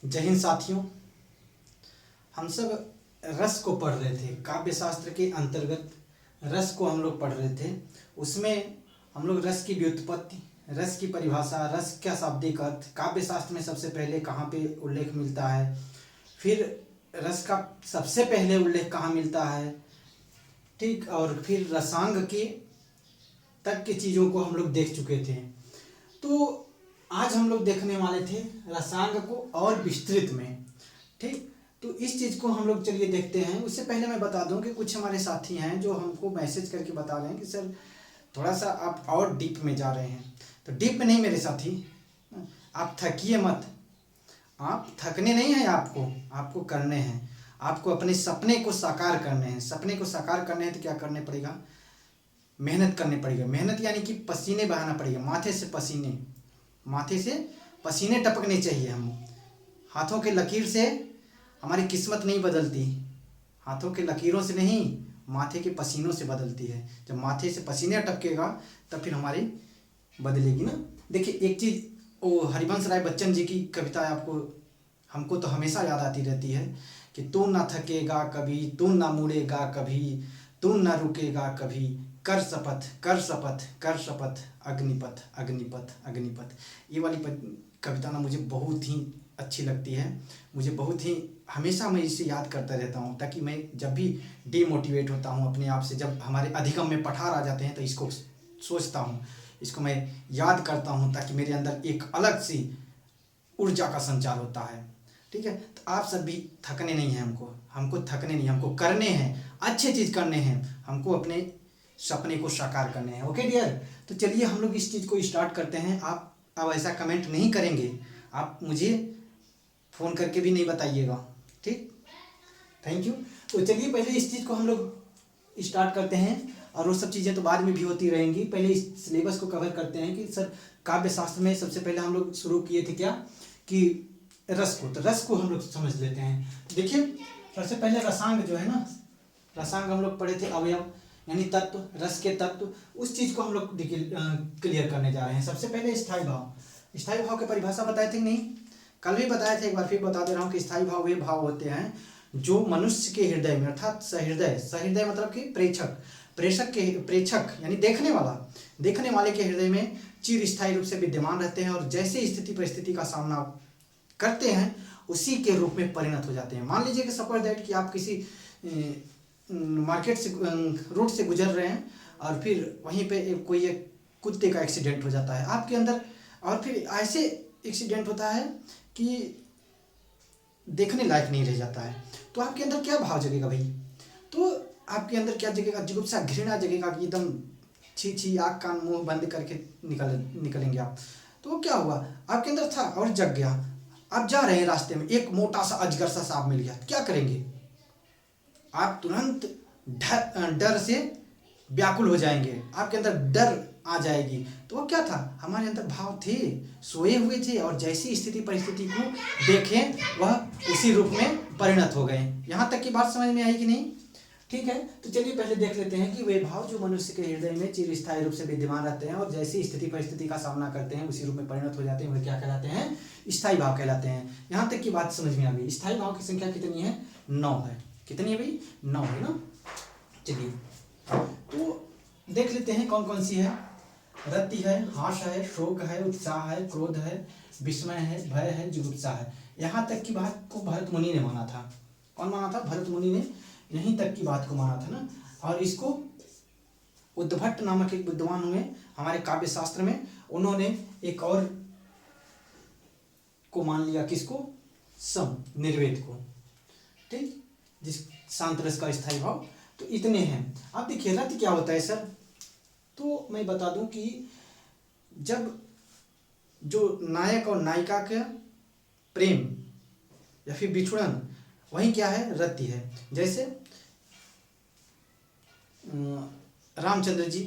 जय हिंद साथियों। हम सब रस को पढ़ रहे थे, काव्य शास्त्र के अंतर्गत रस को हम लोग पढ़ रहे थे। उसमें हम लोग रस की व्युत्पत्ति, रस की परिभाषा, रस का शाब्दिक अर्थ, काव्य शास्त्र में सबसे पहले कहाँ पे उल्लेख मिलता है, फिर रस का सबसे पहले उल्लेख कहाँ मिलता है, ठीक, और फिर रसांग के तक की चीज़ों को हम लोग देख चुके थे। तो आज हम लोग देखने वाले थे रसांग को और विस्तृत में, ठीक। तो इस चीज़ को हम लोग चलिए देखते हैं। उससे पहले मैं बता दूं कि कुछ हमारे साथी हैं जो हमको मैसेज करके बता रहे हैं कि सर थोड़ा सा आप और डीप में जा रहे हैं। तो डीप में नहीं मेरे साथी, आप थकिए मत, आप थकने नहीं हैं, आपको करने हैं, आपको अपने सपने को साकार करने हैं। सपने को साकार करने हैं तो क्या करने पड़ेगा, मेहनत करने पड़ेगा। मेहनत यानी कि पसीने बहाना पड़ेगा, माथे से पसीने टपकने चाहिए। हम हाथों के लकीर से हमारी किस्मत नहीं बदलती, हाथों के लकीरों से नहीं, माथे के पसीनों से बदलती है। जब माथे से पसीने टपकेगा तब फिर हमारी बदलेगी ना। देखिए एक चीज़, वो हरिवंश राय बच्चन जी की कविता है, हमको तो हमेशा याद आती रहती है कि तू ना थकेगा कभी, तू ना मुड़ेगा कभी, तू ना रुकेगा कभी, कर शपथ कर शपथ कर शपथ, अग्निपथ अग्निपथ अग्निपथ। ये वाली कविता ना मुझे बहुत ही अच्छी लगती है। मुझे बहुत ही, हमेशा मैं इसे याद करता रहता हूँ, ताकि मैं जब भी डीमोटिवेट होता हूँ अपने आप से, जब हमारे अधिगम में पठार आ जाते हैं, तो इसको सोचता हूँ, इसको मैं याद करता हूँ, ताकि मेरे अंदर एक अलग सी ऊर्जा का संचार होता है। ठीक है, तो आप सब भी थकने नहीं हैं, हमको थकने नहीं, हमको करने हैं, अच्छे चीज़ करने हैं, हमको अपने सपने को साकार करने हैं। ओके डियर, तो चलिए हम लोग इस चीज़ को स्टार्ट करते हैं। आप अब ऐसा कमेंट नहीं करेंगे, आप मुझे फ़ोन करके भी नहीं बताइएगा, ठीक। Thank you. तो चलिए पहले इस चीज़ को हम लोग स्टार्ट करते हैं, और वो सब चीज़ें तो बाद में भी होती रहेंगी। पहले इस सिलेबस को कवर करते हैं कि सर काव्य शास्त्र में सबसे पहले हम लोग शुरू किए थे क्या, कि रस को। तो रस को हम लोग समझ लेते हैं। देखिए सबसे पहले रसांग जो है ना, रसांग हम लोग पढ़े थे, अवयव यानी तत्व, रस के तत्व, उस चीज़ को हम लोग क्लियर करने जा रहे हैं। सबसे पहले स्थायी भाव, स्थायी भाव की परिभाषा बताए थे कि नहीं, कल भी बताए थे, एक बार फिर बता दे रहा हूँ कि स्थायी भाव वे भाव होते हैं जो मनुष्य के हृदय में, अर्थात सहृदय, सहृदय मतलब कि प्रेक्षक यानी देखने वाले के हृदय में चिर स्थायी रूप से विद्यमान रहते हैं, और जैसे स्थिति परिस्थिति का सामना करते हैं उसी के रूप में परिणत हो जाते हैं। मान लीजिए कि सपोज दैट कि आप किसी मार्केट से, रोड से गुजर रहे हैं, और फिर वहीं पे कोई एक कुत्ते का एक्सीडेंट हो जाता है आपके अंदर, और फिर ऐसे एक्सीडेंट होता है कि देखने लायक नहीं रह जाता है, तो आपके अंदर क्या भाव जगेगा भाई? तो आपके अंदर क्या जगेगा? जुगुप्सा, घृणा जगेगा कि एकदम छी छी, आँख कान मुंह बंद करके निकलेंगे आप। तो क्या हुआ, आपके अंदर था और जग गया। आप जा रहे हैं रास्ते में, एक मोटा सा अजगर सा सांप मिल गया, क्या करेंगे आप? तुरंत डर से व्याकुल हो जाएंगे, आपके अंदर डर आ जाएगी। तो वो क्या था, हमारे अंदर भाव थे, सोए हुए थे, और जैसी स्थिति परिस्थिति को देखें वह उसी रूप में परिणत हो गए। यहाँ तक की बात समझ में आई कि नहीं? ठीक है, तो चलिए पहले देख लेते हैं कि वे भाव जो मनुष्य के हृदय में चिरस्थायी रूप से विद्यमान रहते हैं, और जैसी स्थिति परिस्थिति का सामना करते हैं उसी रूप में परिणत हो जाते हैं, वे क्या कहलाते हैं? स्थायी भाव कहलाते हैं। यहाँ तक की बात समझ में आ गई। स्थायी भाव की संख्या कितनी है? 9 है। कितनी है भाई? 9 है ना। चलिए तो देख लेते हैं कौन कौन सी है। रति है, हास है, शोक है, उत्साह है, क्रोध है, विस्मय है, भय है, जुगुप्सा है। यहाँ तक की बात को भरत मुनि ने माना था। कौन माना था? भरत मुनि ने यहीं तक की बात को माना था ना। और इसको उद्भट नामक एक विद्वान हुए हमारे काव्य शास्त्र में, उन्होंने एक और को मान लिया, किसको? सम निर्वेद को, ठीक, जिस शांत रस का स्थायी भाव। तो इतने हैं। अब देखिए रति क्या होता है सर, तो मैं बता दूं कि जब जो नायक और नायिका का प्रेम या फिर बिछुड़न, वही क्या है? रति है। जैसे रामचंद्र जी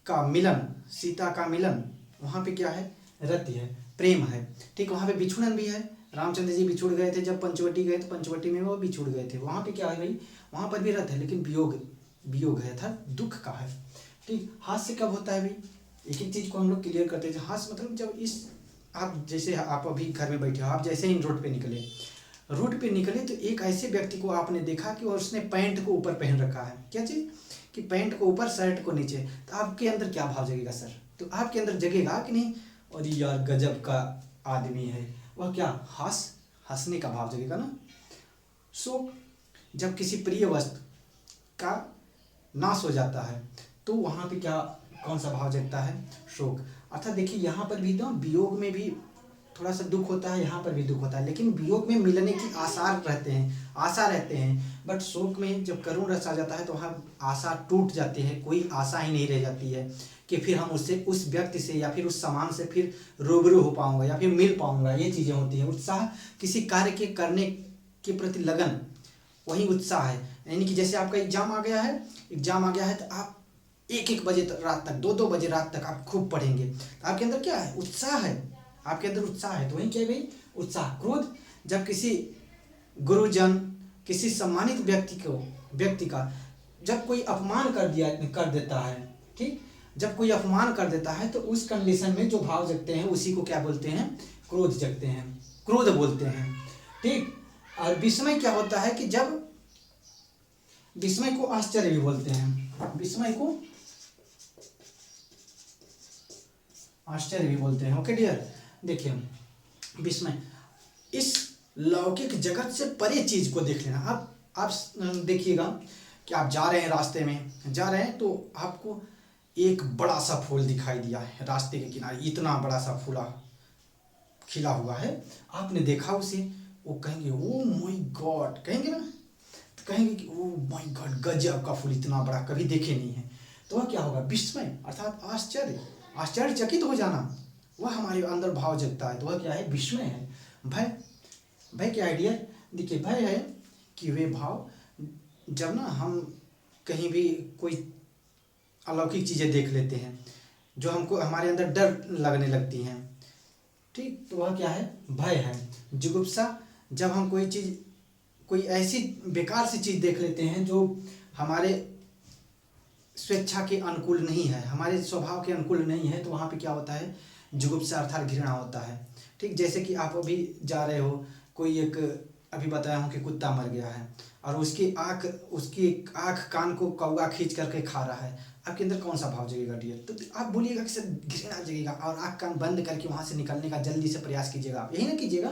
का मिलन, सीता का मिलन, वहाँ पे क्या है? रति है, प्रेम है, ठीक। वहाँ पे बिछुड़न भी है, रामचंद्र जी बिछुड़ गए थे, जब पंचवटी गए तो पंचवटी में वो बिछुड़ गए थे, वहाँ पे क्या है भाई? वहाँ पर भी रत है, लेकिन वियोग है, था दुख का है, ठीक। हास्य कब होता है भाई? एक एक चीज़ को हम लोग क्लियर करते हैं। हास्य मतलब जब इस आप जैसे आप अभी घर में बैठे हो, आप जैसे ही रोड पे निकले तो एक ऐसे व्यक्ति को आपने देखा कि उसने पैंट को ऊपर पहन रखा है, क्या चीज़ कि पैंट को ऊपर शर्ट को नीचे, तो आपके अंदर क्या भाव जगेगा सर? तो आपके अंदर जगेगा कि नहीं, और यार गजब का आदमी है, वह क्या हंसने का भाव जगेगा ना। सो जब किसी प्रिय वस्तु का नाश हो जाता है तो वहाँ पे क्या कौन सा भाव जगता है? शोक। अर्थात देखिए यहाँ पर भी तो वियोग में भी थोड़ा सा दुख होता है, यहाँ पर भी दुख होता है, लेकिन वियोग में मिलने की आशा रहते हैं, बट शोक में जब करुण रस आ जाता है तो वहाँ आशा टूट जाती है, कोई आशा ही नहीं रह जाती है कि फिर हम उससे, उस व्यक्ति से या फिर उस सामान से फिर रूबरू हो पाऊंगा या फिर मिल पाऊंगा। ये चीज़ें होती हैं। उत्साह किसी कार्य के करने के प्रति लगन, वही उत्साह है। यानी कि जैसे आपका एग्जाम आ गया है तो आप 1-1 बजे रात तक, 2-2 बजे रात तक आप खूब पढ़ेंगे, तो आपके अंदर क्या है? उत्साह है, आपके अंदर उत्साह है। तो वही क्या है भाई? उत्साह। क्रोध जब किसी गुरुजन, किसी सम्मानित व्यक्ति का जब कोई अपमान कर देता है, ठीक, जब कोई अपमान कर देता है तो उस कंडीशन में जो भाव जगते हैं उसी को क्या बोलते हैं? क्रोध जगते हैं, क्रोध बोलते हैं, ठीक। और विस्मय क्या होता है कि जब विस्मय को आश्चर्य भी बोलते हैं, विस्मय को आश्चर्य भी बोलते हैं। ओके डियर, देखिए विस्मय, इस लौकिक जगत से परे चीज को देख लेना। अब आप देखिएगा कि आप जा रहे हैं, रास्ते में जा रहे हैं तो आपको एक बड़ा सा फूल दिखाई दिया है रास्ते के किनारे, इतना बड़ा सा फूला खिला हुआ है, आपने देखा उसे, वो कहेंगे ओ माय गॉड, कहेंगे ना, तो कहेंगे कि ओ माय गॉड, गजब का फूल, इतना बड़ा कभी देखे नहीं है। तो वह क्या होगा? विस्मय अर्थात आश्चर्यचकित हो जाना, वह हमारे अंदर भाव जगता है। तो वह क्या है? विस्मय है। भय क्या आइडिया? देखिए भय है कि वे भाव जब ना हम कहीं भी कोई अलौकिक चीज़ें देख लेते हैं जो हमको, हमारे अंदर डर लगने लगती हैं, ठीक, तो वह क्या है? भय है। जुगुप्सा, जब हम कोई ऐसी बेकार सी चीज़ देख लेते हैं जो हमारे स्वेच्छा के अनुकूल नहीं है, हमारे स्वभाव के अनुकूल नहीं है, तो वहाँ पे क्या होता है? जुगुप्सा अर्थात घृणा होता है, ठीक। जैसे कि आप अभी जा रहे हो, कोई एक, अभी बताया हूँ कि कुत्ता मर गया है और उसकी आँख कान को कौवा खींच करके खा रहा है, आपके अंदर कौन सा भाव जगेगा डियर? तो आप बोलिएगा कि सर घृणा जगेगा, और आँख कान बंद करके वहाँ से निकलने का जल्दी से प्रयास कीजिएगा, आप यही ना कीजिएगा।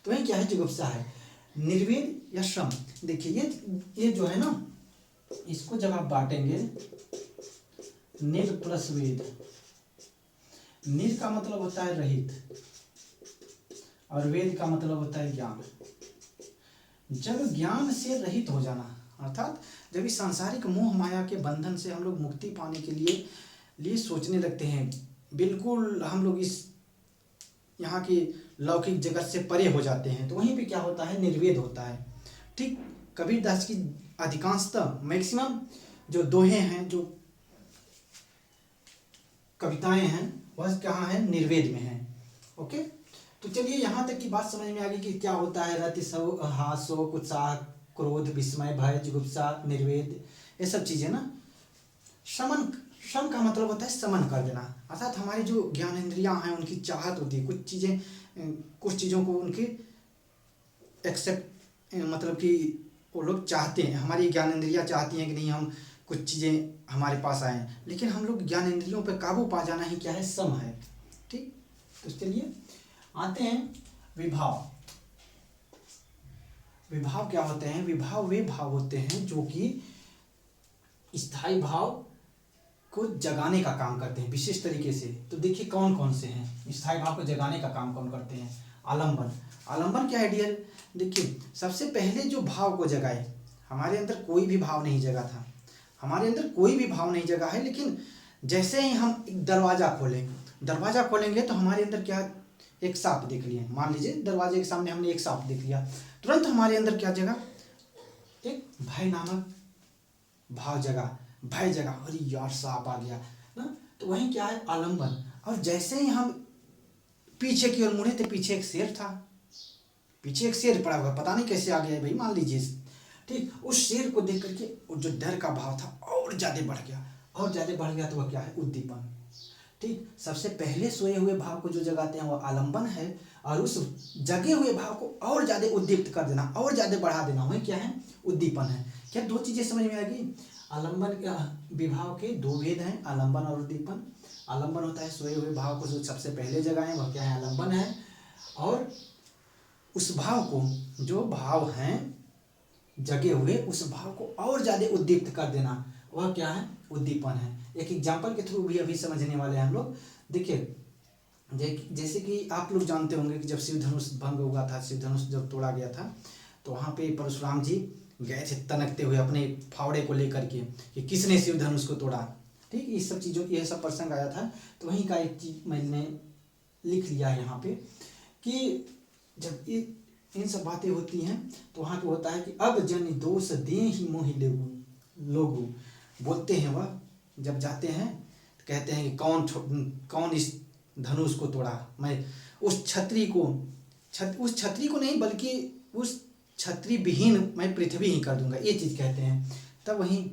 तो वही क्या है? जुगुप्सा है। निर्वेद या श्रम, देखिए ये जो है ना, इसको जब आप बांटेंगे, निर प्लस वेद, निर का मतलब होता है रहित और वेद का मतलब होता है ज्ञान। जब ज्ञान से रहित हो जाना, अर्थात जब इस सांसारिक मोह माया के बंधन से हम लोग मुक्ति पाने के लिए सोचने लगते हैं, बिल्कुल हम लोग इस यहाँ की लौकिक जगत से परे हो जाते हैं, तो वहीं पे क्या होता है? निर्वेद होता है, ठीक। कबीरदास की अधिकांशतः मैक्सिमम जो दोहे हैं, जो कविताएं हैं, वह कहाँ है? निर्वेद में है। ओके, तो चलिए यहाँ तक की बात समझ में आ गई कि क्या होता है रति, हास, शोक, उत्साह, क्रोध, विस्मय, भय, जुगुप्सा, निर्वेद, ये सब चीजें ना। शम का मतलब होता है समन कर देना, अर्थात हमारी जो ज्ञानेंद्रियां हैं उनकी चाहत होती है, कुछ चीज़ों को उनकी एक्सेप्ट, मतलब कि वो लोग चाहते हैं, हमारी ज्ञानेंद्रियां चाहती हैं कि नहीं, हम कुछ चीज़ें हमारे पास आएँ, लेकिन हम लोग ज्ञानेंद्रियों पर काबू पा जाना ही क्या है? सम है, ठीक। तो चलिए आते हैं विभाव। विभाव क्या होते हैं? विभाव वे भाव होते हैं जो कि स्थायी भाव को जगाने का काम करते हैं विशेष तरीके से। तो देखिए कौन कौन से हैं स्थायी भाव को जगाने का काम कौन करते हैं? आलंबन क्या है डियर? देखिए सबसे पहले जो भाव को जगाए, हमारे अंदर कोई भी भाव नहीं जगा था, हमारे अंदर कोई भी भाव नहीं जगा है, लेकिन जैसे ही हम एक दरवाजा खोलेंगे तो हमारे अंदर क्या, एक सांप देख लिए, मान लीजिए दरवाजे के सामने हमने एक सांप देख लिया, तुरंत हमारे अंदर क्या जगा? एक भय नामक भाव जगा, भय जगा, अरे यार सांप आ गया ना। तो वही क्या है? आलंबन। और जैसे ही हम पीछे की ओर मुड़े तो पीछे एक शेर था, पीछे एक शेर पड़ा हुआ, पता नहीं कैसे आ गया भाई, मान लीजिए, ठीक। उस शेर को देख करके जो डर का भाव था और ज्यादा बढ़ गया, तो वह क्या है? उद्दीपन। ठीक, सबसे पहले सोए हुए भाव को जो जगाते हैं वो आलंबन है, और उस जगे हुए भाव को और ज्यादा उद्दीप्त कर देना, और ज्यादा बढ़ा देना, वही क्या है, उद्दीपन है। क्या दो चीजें समझ में आ गई? आलंबन विभाव के दो भेद हैं, आलंबन और उद्दीपन। आलंबन होता है सोए हुए भाव को जो सबसे पहले जगाएं, वह क्या है, आलंबन है। और उस भाव को, जो भाव हैं जगे हुए, उस भाव को और ज्यादा उद्दीप्त कर देना, वह क्या है, उद्दीपन है। एक एग्जाम्पल के थ्रू भी अभी समझने वाले हैं हम लोग। देखिए, जैसे कि आप लोग जानते होंगे कि जब शिव धनुष भंग हुआ था, शिव धनुष जब तोड़ा गया था, तो वहाँ पे परशुराम जी गए थे तनकते हुए अपने फावड़े को लेकर के कि किसने शिव धनुष को तोड़ा। ठीक, ये सब चीज़ों, ये सब प्रसंग आया था। तो वहीं का एक चीज मैंने लिख लिया है यहाँ पे कि जब इन सब बातें होती हैं तो वहाँ पे होता है कि अब जन दोष दे ही मोहि लोगू बोलते हैं। वह जब जाते हैं तो कहते हैं कि कौन इस धनुष को तोड़ा, मैं उस छतरी को नहीं, बल्कि उस छतरी विहीन मैं पृथ्वी ही कर दूंगा, ये चीज़ कहते हैं। तब वहीं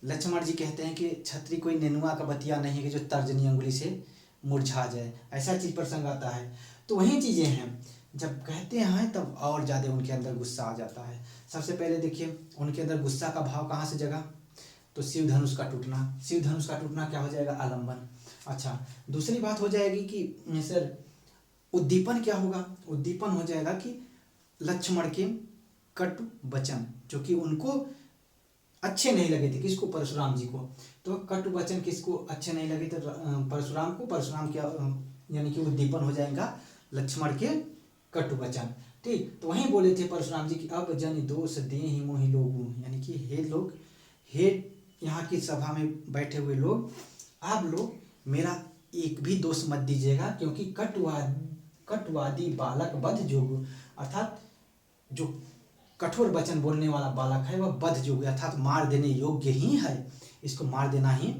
लक्ष्मण जी कहते हैं कि छतरी कोई नेनुआ का बतिया नहीं है कि जो तर्जनी अंगुली से मुरझा जाए, ऐसा चीज प्रसंग आता है। तो वही चीजें हैं, जब कहते हैं तब और ज़्यादा उनके अंदर गुस्सा आ जाता है। सबसे पहले देखिए, उनके अंदर गुस्सा का भाव कहाँ से जगा, तो शिव धनुष का टूटना। शिव धनुष का टूटना क्या हो जाएगा, आलंबन। अच्छा, दूसरी बात हो जाएगी कि सर उद्दीपन क्या होगा, उद्दीपन हो जाएगा कि लक्ष्मण के कटु वचन, जो कि उनको अच्छे नहीं लगे थे, किसको, परशुराम जी को। तो कटु वचन किसको अच्छे नहीं लगे थे, परशुराम को। परशुराम क्या, यानी कि उद्दीपन हो जाएगा लक्ष्मण के कटु वचन। ठीक, तो वहीं बोले थे परशुराम जी कि अब जन दोष दे ही मोहि लोगू, यानी कि हे लोग, हे यहाँ की सभा में बैठे हुए लोग, आप लोग मेरा एक भी दोष मत दीजिएगा, क्योंकि कटुवादी बालक बध जोग, अर्थात जो कठोर वचन बोलने वाला बालक है वह बध जोग, अर्थात मार देने योग्य ही है, इसको मार देना ही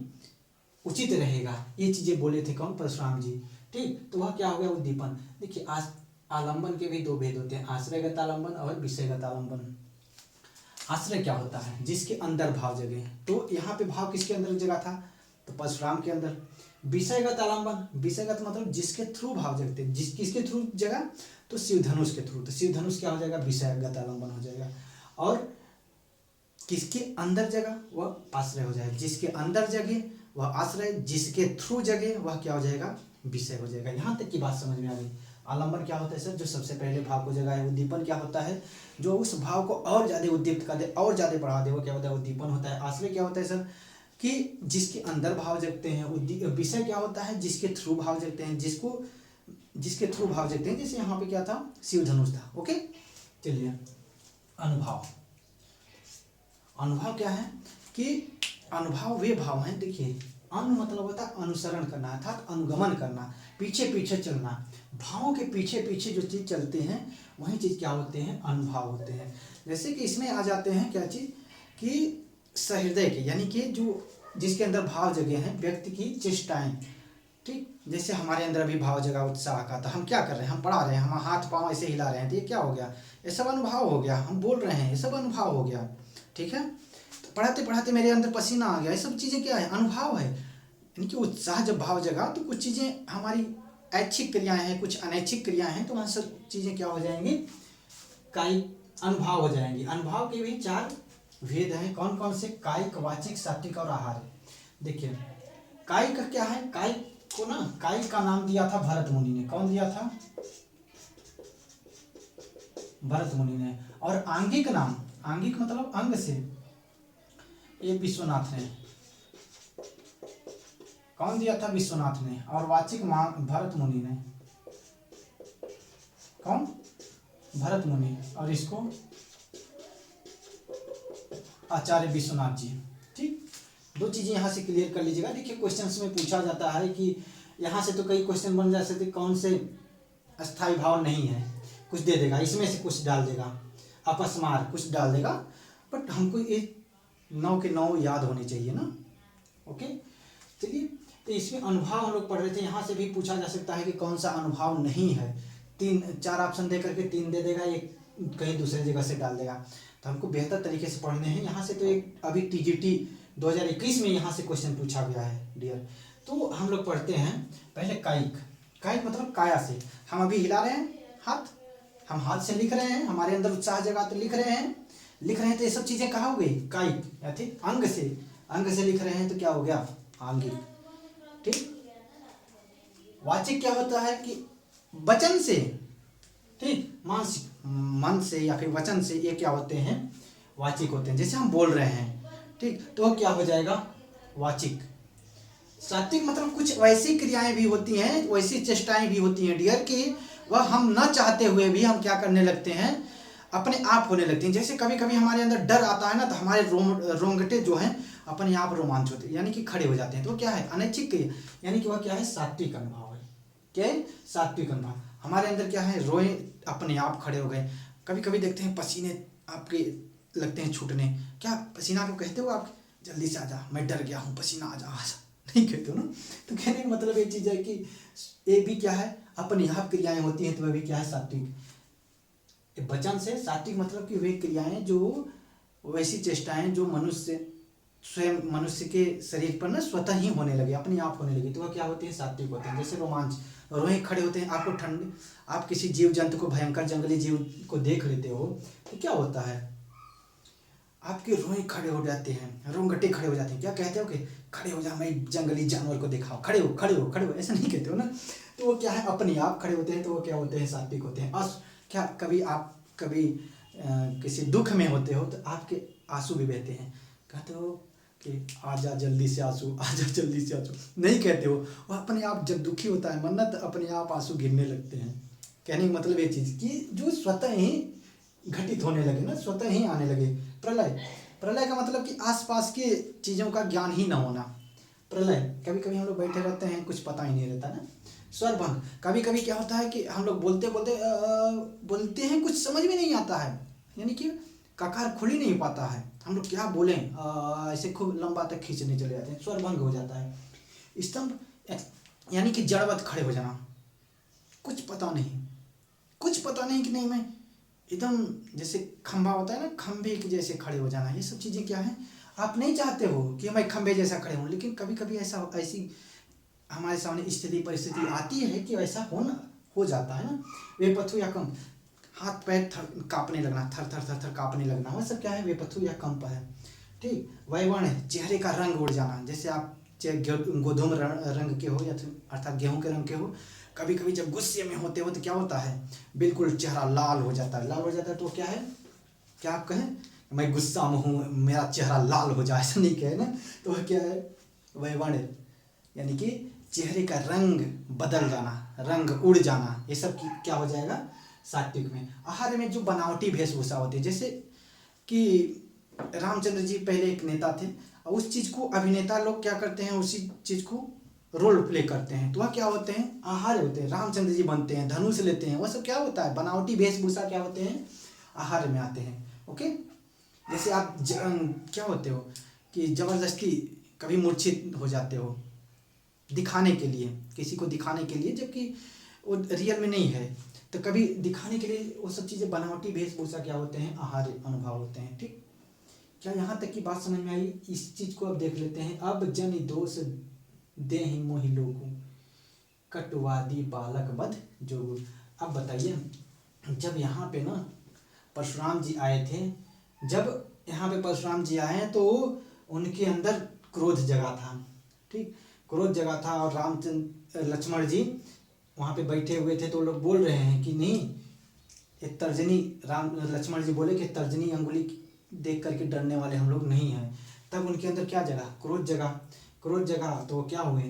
उचित रहेगा। ये चीजें बोले थे कौन, परशुराम जी। ठीक, तो वह क्या हो गया, उद्दीपन। देखिए, आलंबन के भी दो भेद होते हैं, आश्रयगत आलंबन और विषयगत आलंबन। आश्रय क्या होता है, जिसके अंदर भाव जगे, तो यहाँ पे भाव किसके अंदर जगा था, तो परशुराम के अंदर। विषयगत आलंबन, विषयगत मतलब जिसके थ्रू भाव जगते, किसके थ्रू जगा, तो शिव धनुष के थ्रू। तो शिव धनुष क्या हो जाएगा, विषयगत आलंबन हो जाएगा। और किसके अंदर जगा, वह आश्रय हो जाएगा। जिसके अंदर जगे वह आश्रय, जिसके थ्रू जगे वह क्या हो जाएगा, विषय हो जाएगा। यहाँ तक की बात समझ में आ गई। आलंबन क्या होता है सर, जो सबसे पहले भाव को जगाए। उद्दीपन क्या होता है, जो उस भाव को और ज्यादा उद्दीप्त कर दे, और ज्यादा बढ़ा दे, वो क्या होता है, उद्दीपन होता है। आश्रय क्या होता है सर, कि जिसके अंदर भाव जगते हैं। विषय क्या होता है, जिसके थ्रू भाव जगते हैं, जिसके थ्रू भाव जगते हैं। जैसे यहाँ पे क्या था, शिव धनुष था। ओके, चलिए, अनुभव। अनुभव क्या है कि अनुभव वे भाव हैं। देखिए, अनु मतलब होता है अनुसरण करना, अर्थात अनुगमन करना, पीछे पीछे चलना। भावों के पीछे पीछे जो चीज चलते हैं वही चीज क्या होते हैं, अनुभव होते हैं। जैसे कि इसमें आ जाते हैं क्या चीज, कि सहृदय के, यानी कि जो जिसके अंदर भाव जगे हैं, व्यक्ति की चेष्टाएं। ठीक, जैसे हमारे अंदर अभी भाव जगा उत्साह का, तो हम क्या कर रहे हैं, हम पढ़ा रहे हैं, हम हाथ पांव ऐसे हिला रहे हैं, तो ये क्या हो गया, ये सब अनुभव हो गया। हम बोल रहे हैं, ये सब अनुभव हो गया। ठीक है, तो पढ़ाते पढ़ाते मेरे अंदर पसीना आ गया, ये सब चीजें क्या है, अनुभव है। यानी कि उत्साह जब भाव जगा तो कुछ चीजें हमारी ऐच्छिक क्रियाएं हैं, कुछ अनैच्छिक क्रियाएं हैं, तो वह सब चीजें क्या हो जाएंगी, कायिक अनुभव हो जाएंगी। अनुभव के भी 4 भेद हैं। कौन कौन से, कायिक, वाचिक, सात्विक और आहार। देखिए, कायिक का क्या है, कायिक को ना, कायिक का नाम दिया था भरत मुनि ने। कौन दिया था, भरत मुनि ने। और आंगिक नाम, आंगिक मतलब अंग से, ये विश्वनाथ ने। कौन दिया था, विश्वनाथ ने। और वाचिक भरत मुनि ने। कौन, भरत मुनि। और इसको आचार्य विश्वनाथ जी। ठीक, 2 चीजें यहाँ से क्लियर कर लीजिएगा। देखिए, क्वेश्चंस में पूछा जाता है कि यहाँ से तो कई क्वेश्चन बन जा सकते, कौन से अस्थाई भाव नहीं है, कुछ दे देगा, इसमें से कुछ डाल देगा, अपस्मार कुछ डाल देगा, बट हमको ये 9 के 9 याद होने चाहिए ना। ओके, चलिए, तो इसमें अनुभव हम लोग पढ़ रहे थे। यहाँ से भी पूछा जा सकता है कि कौन सा अनुभव नहीं है। 4 ऑप्शन दे करके 3 दे देगा, एक कहीं दूसरे जगह से डाल देगा। तो हमको बेहतर तरीके से पढ़ने हैं। यहाँ से तो एक अभी TGT 2021 में यहाँ से क्वेश्चन पूछा गया है डियर। तो हम लोग पढ़ते हैं पहले कायिक। कायिक मतलब काया से, हम अभी हिला रहे हैं हाथ, हम हाथ से लिख रहे हैं, हमारे अंदर उत्साह जगा तो लिख रहे हैं तो ये सब चीजें कहाँ हो गई, कायिक या ठीक अंग से लिख रहे हैं तो क्या हो गया, आंगिक। ठीक, वाचिक क्या होता है कि वचन से, ठीक, मानसिक मन से या फिर वचन से, ये क्या होते हैं, वाचिक होते हैं। जैसे हम बोल रहे हैं, ठीक, तो क्या हो जाएगा, वाचिक। सात्विक मतलब कुछ वैसी क्रियाएं भी होती हैं, वैसी चेष्टाएं भी होती हैं डियर कि वह हम न चाहते हुए भी हम क्या करने लगते हैं, अपने आप होने लगते हैं। जैसे कभी कभी हमारे अंदर डर आता है ना, तो हमारे रोंगटे जो हैं अपने आप रोमांच होते हैं, यानी कि खड़े हो जाते हैं। तो क्या है, अनैच्छिक क्रिया, यानी कि वह क्या है, सात्विक अनुभाव है। क्या है, सात्विक अनुभाव। हमारे अंदर क्या है, रोए अपने आप खड़े हो गए। कभी कभी देखते हैं पसीने आपके लगते हैं छूटने, क्या पसीना को कहते हो आप, जल्दी से आ जा, मैं डर गया हूँ, पसीना आ जा, नहीं कहते हो ना। तो कहने का मतलब ये चीज है कि ये भी क्या है, अपनी आप क्रियाएं होती हैं, तो वह भी क्या है, सात्विक। वचन से सात्विक मतलब कि वे क्रियाएं जो वैसी चेष्टाएं जो मनुष्य के शरीर पर ना स्वतः ही होने लगे, अपने आप होने लगे, तो वह क्या होते हैं, सात्विक होते हैं। जैसे रोमांच, रोए खड़े होते हैं, आपको ठंड, आप किसी जीव जंतु को, भयंकर जंगली जीव को देख लेते हो तो क्या होता है, आपके रोए खड़े हो जाते हैं, रोंगटे खड़े हो जाते हैं। क्या कहते हो कि खड़े हो जा, मैं जंगली जानवर को देखा, खड़े हो, ऐसा नहीं कहते हो ना। तो वो क्या है, अपने आप खड़े होते हैं, तो वो क्या होते हैं, सात्विक होते हैं। क्या कभी आप किसी दुख में होते हो तो आपके आंसू भी बहते हैं, कहते हो कि आजा जल्दी से आंसू, नहीं कहते हो। वो अपने आप जब दुखी होता है मन, तो अपने आप आंसू गिरने लगते हैं। कहने का मतलब ये चीज़ कि जो स्वतः ही घटित होने लगे ना, स्वतः ही आने लगे। प्रलय का मतलब कि आसपास के चीज़ों का ज्ञान ही ना होना, प्रलय। कभी कभी हम लोग बैठे रहते हैं, कुछ पता ही नहीं रहता ना। स्वरभंग, कभी कभी क्या होता है कि हम लोग बोलते हैं, कुछ समझ में नहीं आता है, यानी कि ककार खुल ही नहीं पाता है, हम लोग क्या बोलें, ऐसे खूब लंबा तक खींचने चले जाते हैं, स्वरभंग हो जाता है। स्तंभ यानी कि जड़वत खड़े हो जाना, कुछ पता नहीं कि नहीं, मैं एकदम जैसे खंभा होता है ना, खंभे के जैसे खड़े हो जाना। ये सब चीज़ें क्या है, आप नहीं चाहते हो कि मैं खंभे जैसा खड़े हूँ, लेकिन कभी कभी ऐसी हमारे सामने स्थिति परिस्थिति आती है कि ऐसा हो जाता है ना। वेपथु या कंप, हाथ पैर कांपने लगना, थर कांपने लगना, वह सब क्या है, वेपथु या कंप है। ठीक, वैवर्ण, चेहरे का रंग उड़ जाना। जैसे आप गोधूम रंग के हो या अर्थात गेहूं के रंग के हो, कभी कभी जब गुस्से में होते हो तो क्या होता है, बिल्कुल चेहरा लाल हो जाता है। तो क्या है, क्या आप कहें मैं गुस्सा में हूँ, मेरा चेहरा लाल हो जाए, ऐसा नहीं कहे ना। तो वह क्या है, वैवर्ण, यानी कि चेहरे का रंग बदल जाना, रंग उड़ जाना, ये सब क्या हो जाएगा, सात्विक में। आहार में जो बनावटी वेशभूषा होती है, जैसे कि रामचंद्र जी पहले एक नेता थे, और उस चीज़ को अभिनेता लोग क्या करते हैं, उसी चीज़ को रोल प्ले करते हैं, तो वह क्या होते हैं, आहार होते हैं। रामचंद्र जी बनते हैं, धनुष लेते हैं, वह सब क्या होता है, बनावटी वेशभूषा क्या होते हैं, आहार में आते हैं। ओके, जैसे आप क्या होते हो कि जबरदस्ती कभी मूर्छित हो जाते हो दिखाने के लिए, किसी को दिखाने के लिए, जबकि वो रियल में नहीं है, तो कभी दिखाने के लिए वो सब चीज़ें बनावटी वेशभूषा क्या होते हैं, आहार अनुभव होते हैं। ठीक, क्या यहाँ तक की बात समझ में आई? इस चीज़ को अब देख लेते हैं। अब जन दोष देहि मोहि लोगु, कटुवादी बालक वध जोगु। अब बताइए, जब यहाँ पे ना परशुराम जी आए थे, जब यहाँ पे परशुराम जी आए हैं तो उनके अंदर क्रोध जगा था। ठीक, क्रोध जगा था, और लक्ष्मण जी वहाँ पे बैठे हुए थे, तो लोग बोल रहे हैं कि नहीं, ये तर्जनी, लक्ष्मण जी बोले कि तर्जनी अंगुली देख करके डरने वाले हम लोग नहीं हैं। तब उनके अंदर क्या जगा, क्रोध जगा। तो वो क्या हुए,